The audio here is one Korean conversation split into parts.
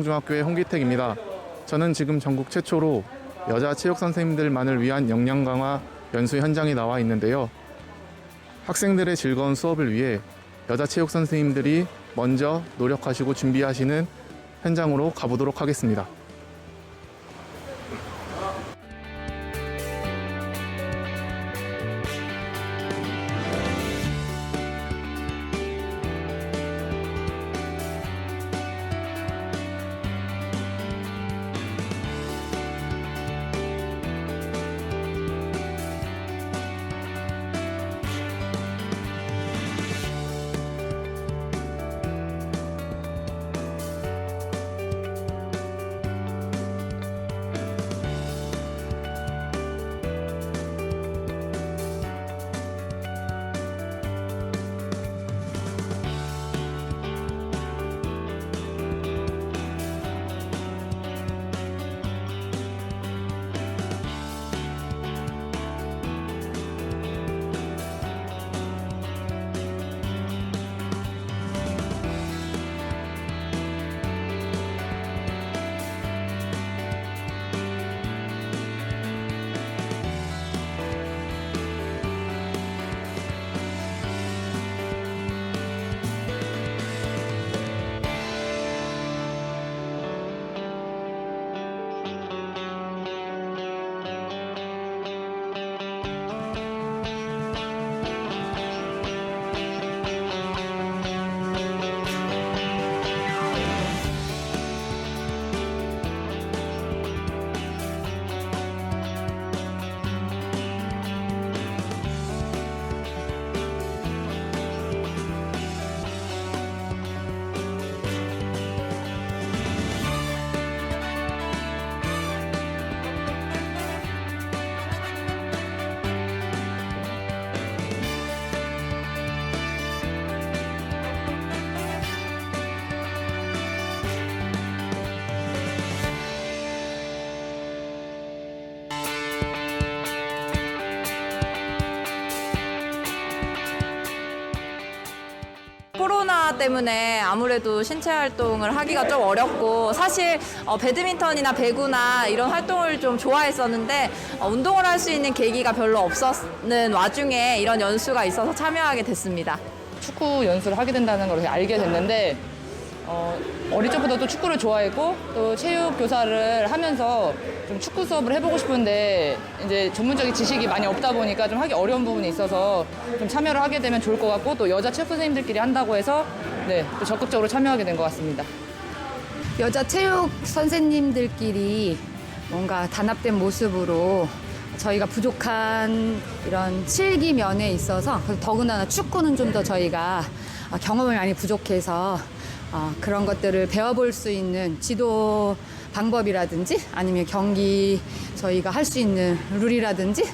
한양중학교의 홍기택입니다. 저는 지금 전국 최초로 여자 체육 선생님들만을 위한 역량 강화 연수 현장에 나와 있는데요. 학생들의 즐거운 수업을 위해 여자 체육 선생님들이 먼저 노력하시고 준비하시는 현장으로 가보도록 하겠습니다. 코로나 때문에 아무래도 신체 활동을 하기가 좀 어렵고 사실 배드민턴이나 배구나 이런 활동을 좀 좋아했었는데 운동을 할 수 있는 계기가 별로 없었는 와중에 이런 연수가 있어서 참여하게 됐습니다. 축구 연수를 하게 된다는 걸 알게 됐는데 어릴 적부터 또 축구를 좋아했고 또 체육 교사를 하면서 좀 축구 수업을 해보고 싶은데 이제 전문적인 지식이 많이 없다 보니까 좀 하기 어려운 부분이 있어서 좀 참여를 하게 되면 좋을 것 같고 또 여자 체육 선생님들끼리 한다고 해서 또 적극적으로 참여하게 된 것 같습니다. 여자 체육 선생님들끼리 뭔가 단합된 모습으로 저희가 부족한 이런 실기 면에 있어서 더군다나 축구는 좀 더 저희가 경험을 많이 부족해서 그런 것들을 배워볼 수 있는 지도 방법이라든지 아니면 경기 저희가 할 수 있는 룰이라든지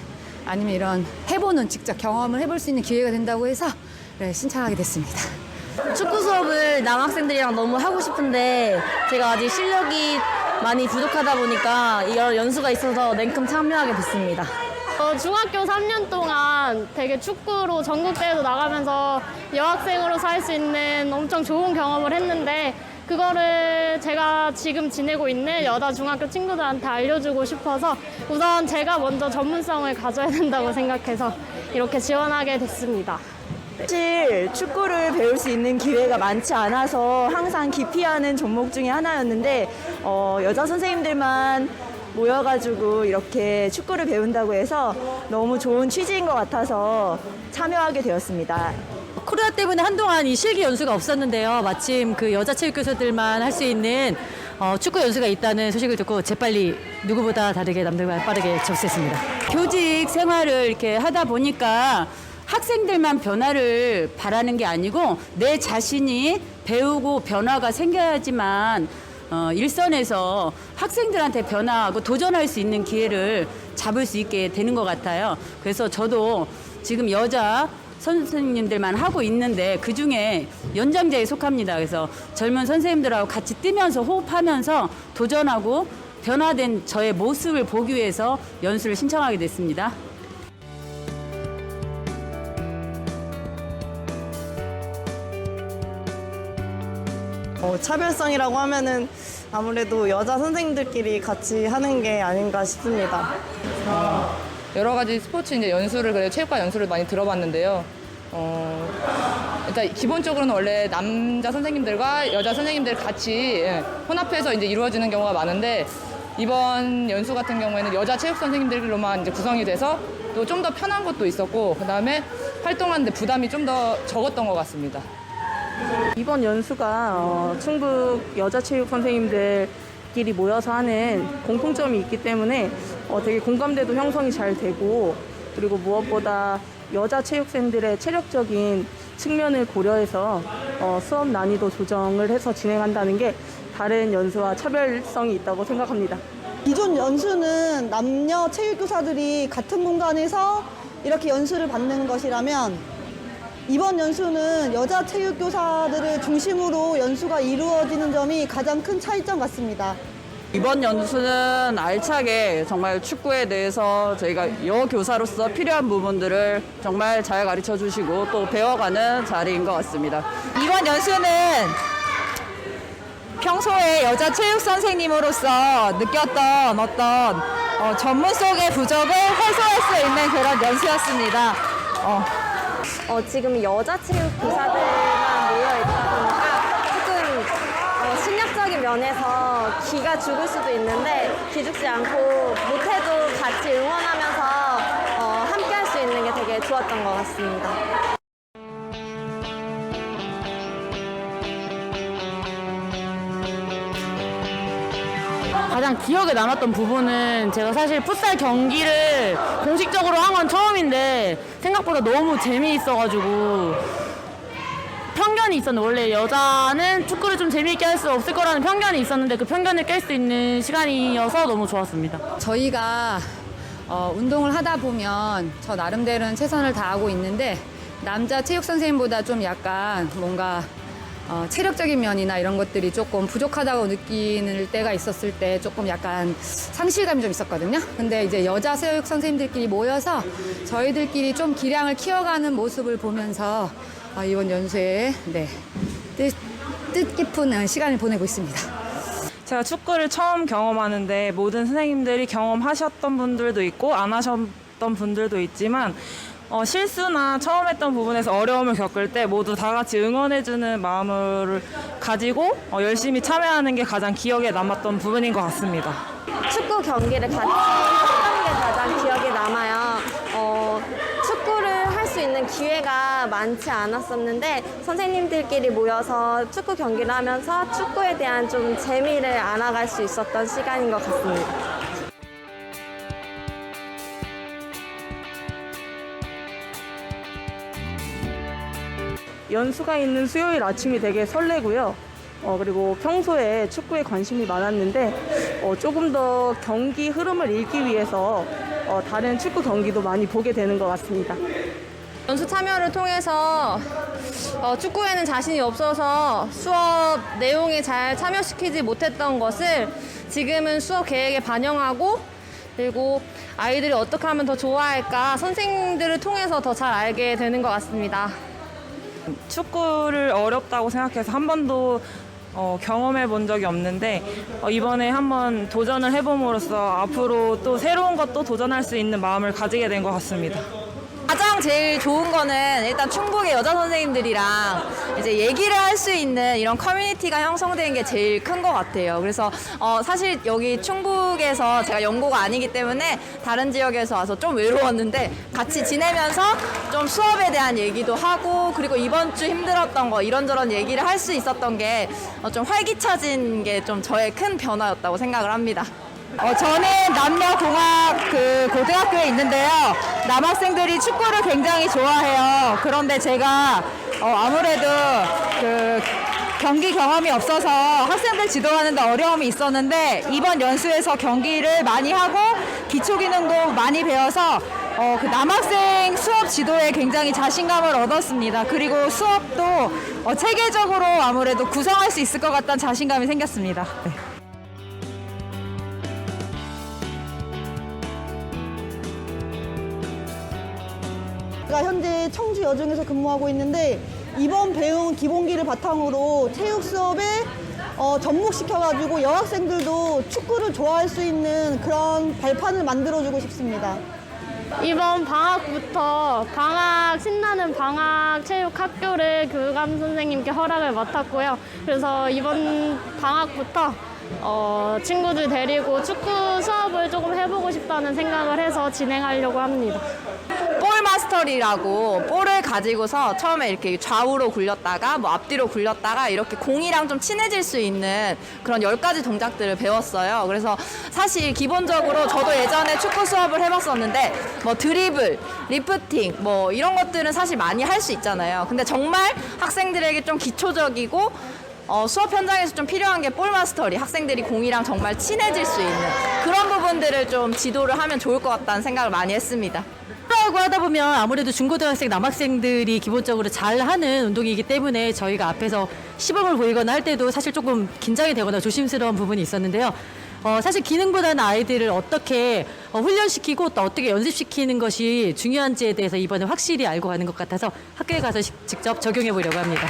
아니면 이런 해보는 직접 경험을 해볼 수 있는 기회가 된다고 해서 신청하게 됐습니다. 축구 수업을 남학생들이랑 너무 하고 싶은데 제가 아직 실력이 많이 부족하다 보니까 이런 연수가 있어서 냉큼 참여하게 됐습니다. 중학교 3년 동안 되게 축구로 전국대회도 나가면서 여학생으로서 할 수 있는 엄청 좋은 경험을 했는데 그거를 제가 지금 지내고 있는 여자 중학교 친구들한테 알려주고 싶어서 우선 제가 먼저 전문성을 가져야 된다고 생각해서 이렇게 지원하게 됐습니다. 사실 축구를 배울 수 있는 기회가 많지 않아서 항상 기피하는 종목 중에 하나였는데 여자 선생님들만 모여가지고 이렇게 축구를 배운다고 해서 너무 좋은 취지인 것 같아서 참여하게 되었습니다. 코로나 때문에 한동안 이 실기 연수가 없었는데요. 마침 그 여자 체육 교사들만 할 수 있는 축구 연수가 있다는 소식을 듣고 재빨리 누구보다 다르게 남들보다 빠르게 접수했습니다. 교직 생활을 이렇게 하다 보니까 학생들만 변화를 바라는 게 아니고 내 자신이 배우고 변화가 생겨야지만 일선에서 학생들한테 변화하고 도전할 수 있는 기회를 잡을 수 있게 되는 것 같아요. 그래서 저도 지금 여자 선생님들만 하고 있는데 그중에 연장자에 속합니다. 그래서 젊은 선생님들하고 같이 뛰면서 호흡하면서 도전하고 변화된 저의 모습을 보기 위해서 연수를 신청하게 됐습니다. 차별성이라고 하면은 아무래도 여자 선생님들끼리 같이 하는 게 아닌가 싶습니다. 여러 가지 스포츠 이제 연수를 그래 체육과 연수를 많이 들어봤는데요. 일단 기본적으로는 원래 남자 선생님들과 여자 선생님들 같이 혼합해서 이제 이루어지는 경우가 많은데 이번 연수 같은 경우에는 여자 체육 선생님들로만 이제 구성이 돼서 또 좀 더 편한 것도 있었고 그다음에 활동하는데 부담이 좀 더 적었던 것 같습니다. 이번 연수가 충북 여자 체육 선생님들끼리 모여서 하는 공통점이 있기 때문에 되게 공감대도 형성이 잘 되고 그리고 무엇보다 여자 체육생들의 체력적인 측면을 고려해서 수업 난이도 조정을 해서 진행한다는 게 다른 연수와 차별성이 있다고 생각합니다. 기존 연수는 남녀 체육교사들이 같은 공간에서 이렇게 연수를 받는 것이라면 이번 연수는 여자 체육교사들을 중심으로 연수가 이루어지는 점이 가장 큰 차이점 같습니다. 이번 연수는 알차게 정말 축구에 대해서 저희가 여교사로서 필요한 부분들을 정말 잘 가르쳐 주시고 또 배워가는 자리인 것 같습니다. 이번 연수는 평소에 여자 체육 선생님으로서 느꼈던 어떤 전문 속의 부족을 해소할 수 있는 그런 연수였습니다. 지금 여자 체육 교사들만 모여 있다 보니까 조금 심리학적인 면에서 기가 죽을 수도 있는데 기죽지 않고 못해도 같이 응원하면서 함께 할 수 있는 게 되게 좋았던 것 같습니다. 가장 기억에 남았던 부분은 제가 사실 풋살 경기를 공식적으로 한 건 처음인데 생각보다 너무 재미있어가지고 편견이 있었는데 원래 여자는 축구를 좀 재미있게 할 수 없을 거라는 편견이 있었는데 그 편견을 깰 수 있는 시간이어서 너무 좋았습니다. 저희가 운동을 하다 보면 저 나름대로는 최선을 다하고 있는데 남자 체육 선생님보다 좀 약간 뭔가 체력적인 면이나 이런 것들이 조금 부족하다고 느끼는 때가 있었을 때 조금 약간 상실감이 좀 있었거든요. 근데 이제 여자 체육 선생님들끼리 모여서 저희들끼리 좀 기량을 키워가는 모습을 보면서 이번 연수에 뜻깊은 시간을 보내고 있습니다. 제가 축구를 처음 경험하는데 모든 선생님들이 경험하셨던 분들도 있고 안 하셨던 분들도 있지만 실수나 처음 했던 부분에서 어려움을 겪을 때 모두 다 같이 응원해주는 마음을 가지고 열심히 참여하는 게 가장 기억에 남았던 부분인 것 같습니다. 축구 경기를 같이 했던 게 가장 기억에 남아요. 축구를 할 수 있는 기회가 많지 않았었는데 선생님들끼리 모여서 축구 경기를 하면서 축구에 대한 좀 재미를 알아갈 수 있었던 시간인 것 같습니다. 연수가 있는 수요일 아침이 되게 설레고요. 그리고 평소에 축구에 관심이 많았는데 조금 더 경기 흐름을 읽기 위해서 다른 축구 경기도 많이 보게 되는 것 같습니다. 연수 참여를 통해서 축구에는 자신이 없어서 수업 내용에 잘 참여시키지 못했던 것을 지금은 수업 계획에 반영하고 그리고 아이들이 어떻게 하면 더 좋아할까 선생님들을 통해서 더 잘 알게 되는 것 같습니다. 축구를 어렵다고 생각해서 한 번도 경험해 본 적이 없는데 이번에 한번 도전을 해봄으로써 앞으로 또 새로운 것도 도전할 수 있는 마음을 가지게 된 것 같습니다. 가장 제일 좋은 거는 일단 충북의 여자 선생님들이랑 이제 얘기를 할 수 있는 이런 커뮤니티가 형성되는 게 제일 큰 것 같아요. 그래서 사실 여기 충북에서 제가 연고가 아니기 때문에 다른 지역에서 와서 좀 외로웠는데 같이 지내면서 좀 수업에 대한 얘기도 하고 그리고 이번 주 힘들었던 거 이런저런 얘기를 할 수 있었던 게 좀 활기차진 게 좀 저의 큰 변화였다고 생각을 합니다. 저는 남녀공학 고등학교에 있는데요. 남학생들이 축구를 굉장히 좋아해요. 그런데 제가 아무래도 경기 경험이 없어서 학생들 지도하는데 어려움이 있었는데 이번 연수에서 경기를 많이 하고 기초기능도 많이 배워서 남학생 수업 지도에 굉장히 자신감을 얻었습니다. 그리고 수업도 체계적으로 아무래도 구성할 수 있을 것 같다는 자신감이 생겼습니다. 네. 제가 현재 청주 여중에서 근무하고 있는데 이번 배운 기본기를 바탕으로 체육 수업에 접목시켜가지고 여학생들도 축구를 좋아할 수 있는 그런 발판을 만들어주고 싶습니다. 이번 방학부터 신나는 방학 체육 학교를 교감 선생님께 허락을 맡았고요. 그래서 이번 방학부터 친구들 데리고 축구 수업을 조금 해보고 싶다는 생각을 해서 진행하려고 합니다. 볼 마스터리라고 볼을 가지고서 처음에 이렇게 좌우로 굴렸다가 뭐 앞뒤로 굴렸다가 이렇게 공이랑 좀 친해질 수 있는 그런 10가지 동작들을 배웠어요. 그래서 사실 기본적으로 저도 예전에 축구 수업을 해봤었는데 뭐 드리블, 리프팅 뭐 이런 것들은 사실 많이 할 수 있잖아요. 근데 정말 학생들에게 좀 기초적이고 수업 현장에서 좀 필요한 게 볼 마스터리, 학생들이 공이랑 정말 친해질 수 있는 그런 부분들을 좀 지도를 하면 좋을 것 같다는 생각을 많이 했습니다. 라고 하다 보면 아무래도 중고등학생 남학생들이 기본적으로 잘하는 운동이기 때문에 저희가 앞에서 시범을 보이거나 할 때도 사실 조금 긴장이 되거나 조심스러운 부분이 있었는데요. 사실 기능보다는 아이들을 어떻게 훈련시키고 또 어떻게 연습시키는 것이 중요한지에 대해서 이번에 확실히 알고 가는 것 같아서 학교에 가서 직접 적용해 보려고 합니다.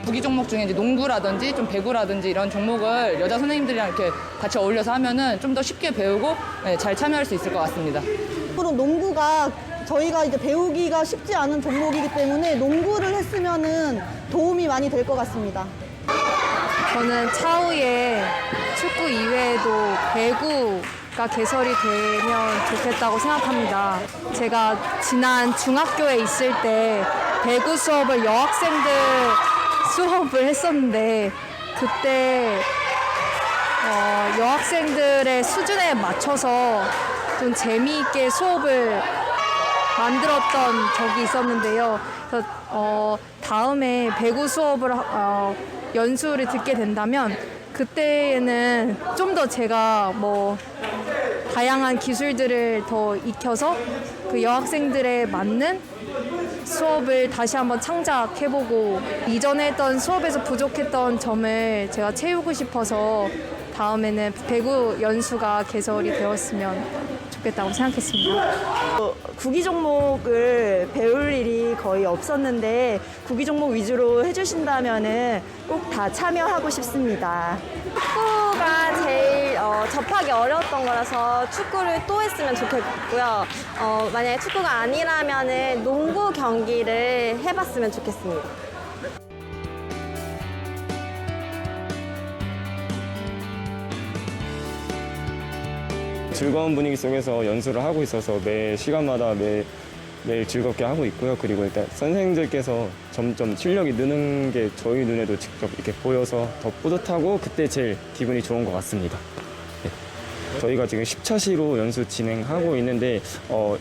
구기 종목 중에 이제 농구라든지 좀 배구라든지 이런 종목을 여자 선생님들이랑 이렇게 같이 어울려서 하면은 좀 더 쉽게 배우고 잘 참여할 수 있을 것 같습니다. 앞으로 농구가 저희가 이제 배우기가 쉽지 않은 종목이기 때문에 농구를 했으면은 도움이 많이 될 것 같습니다. 저는 차후에 축구 이외에도 배구가 개설이 되면 좋겠다고 생각합니다. 제가 지난 중학교에 있을 때 배구 수업을 여학생들 수업을 했었는데 그때 여학생들의 수준에 맞춰서 좀 재미있게 수업을 만들었던 적이 있었는데요. 그래서 다음에 배구 수업을 연수를 듣게 된다면 그때에는 좀 더 제가 뭐 다양한 기술들을 더 익혀서 그 여학생들에 맞는 수업을 다시 한번 창작해보고 이전에 했던 수업에서 부족했던 점을 제가 채우고 싶어서 다음에는 배구 연수가 개설이 되었으면 좋겠다고 생각했습니다. 구기 종목을 배울 일이 거의 없었는데 구기 종목 위주로 해주신다면은 꼭 다 참여하고 싶습니다. 축구가 제일 접하기 어려웠던 거라서 축구를 또 했으면 좋겠고요. 만약에 축구가 아니라면은 농구 경기를 해봤으면 좋겠습니다. 즐거운 분위기 속에서 연수를 하고 있어서 매 시간마다 매일 즐겁게 하고 있고요. 그리고 일단 선생님들께서 점점 실력이 느는 게 저희 눈에도 직접 이렇게 보여서 더 뿌듯하고 그때 제일 기분이 좋은 것 같습니다. 네. 저희가 지금 10차 시로 연수 진행하고 있는데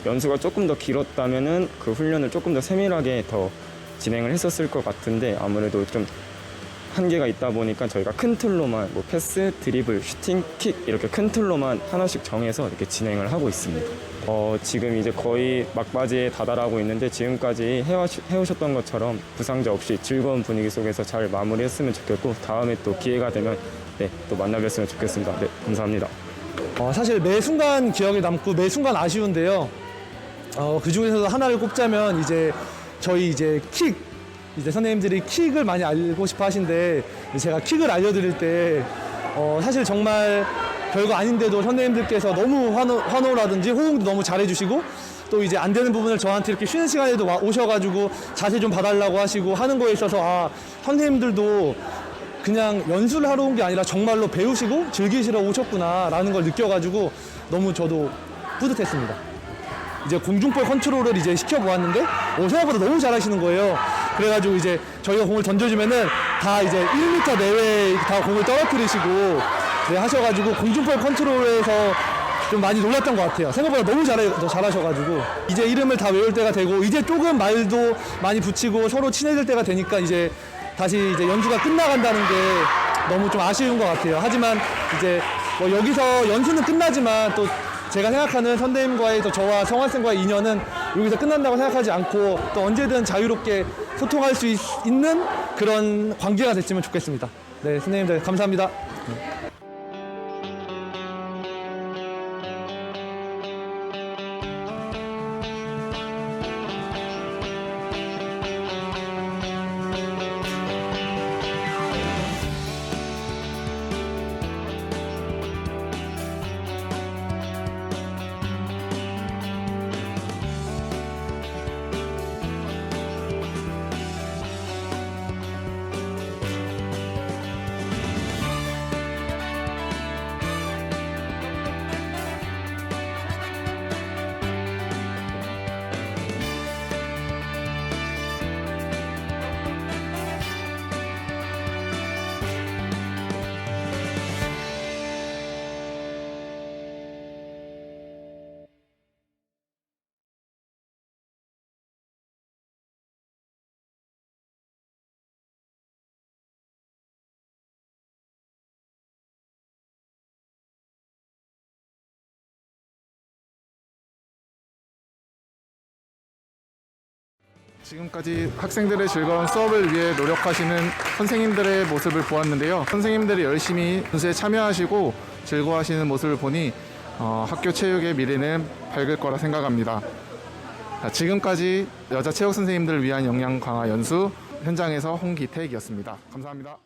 연수가 조금 더 길었다면은 그 훈련을 조금 더 세밀하게 더 진행을 했었을 것 같은데 아무래도 좀 한계가 있다 보니까 저희가 큰 틀로만 뭐 패스, 드리블, 슈팅, 킥 이렇게 큰 틀로만 하나씩 정해서 이렇게 진행을 하고 있습니다. 지금 이제 거의 막바지에 다다라고 있는데 지금까지 해오셨던 것처럼 부상자 없이 즐거운 분위기 속에서 잘 마무리했으면 좋겠고 다음에 또 기회가 되면 또 만나뵀으면 좋겠습니다. 네, 감사합니다. 사실 매 순간 기억에 남고 매 순간 아쉬운데요. 그 중에서도 하나를 꼽자면 이제 저희 이제 이제 선생님들이 킥을 많이 알고 싶어 하신데 제가 킥을 알려드릴 때 사실 정말 별거 아닌데도 선생님들께서 너무 환호라든지 호응도 너무 잘해주시고 또 이제 안 되는 부분을 저한테 이렇게 쉬는 시간에도 오셔가지고 자세 좀 봐달라고 하시고 하는 거에 있어서 선생님들도 그냥 연수를 하러 온 게 아니라 정말로 배우시고 즐기시러 오셨구나라는 걸 느껴가지고 너무 저도 뿌듯했습니다. 이제 공중볼 컨트롤을 이제 시켜보았는데 생각보다 너무 잘하시는 거예요. 그래가지고 이제 저희가 공을 던져주면은 다 이제 1m 내외에 다 공을 떨어뜨리시고 하셔가지고 공중볼 컨트롤에서 좀 많이 놀랐던 것 같아요. 생각보다 너무 잘하셔가지고 이제 이름을 다 외울 때가 되고 이제 조금 말도 많이 붙이고 서로 친해질 때가 되니까 이제 다시 이제 연수가 끝나간다는 게 너무 좀 아쉬운 것 같아요. 하지만 이제 뭐 여기서 연수는 끝나지만 또 제가 생각하는 선생님과의 또 저와 성학생과의 인연은 여기서 끝난다고 생각하지 않고 또 언제든 자유롭게 소통할 수 있는 그런 관계가 됐으면 좋겠습니다. 네, 선생님들 감사합니다. 지금까지 학생들의 즐거운 수업을 위해 노력하시는 선생님들의 모습을 보았는데요. 선생님들이 열심히 연수에 참여하시고 즐거워하시는 모습을 보니 학교 체육의 미래는 밝을 거라 생각합니다. 지금까지 여자 체육 선생님들을 위한 역량 강화 연수 현장에서 홍기택이었습니다. 감사합니다.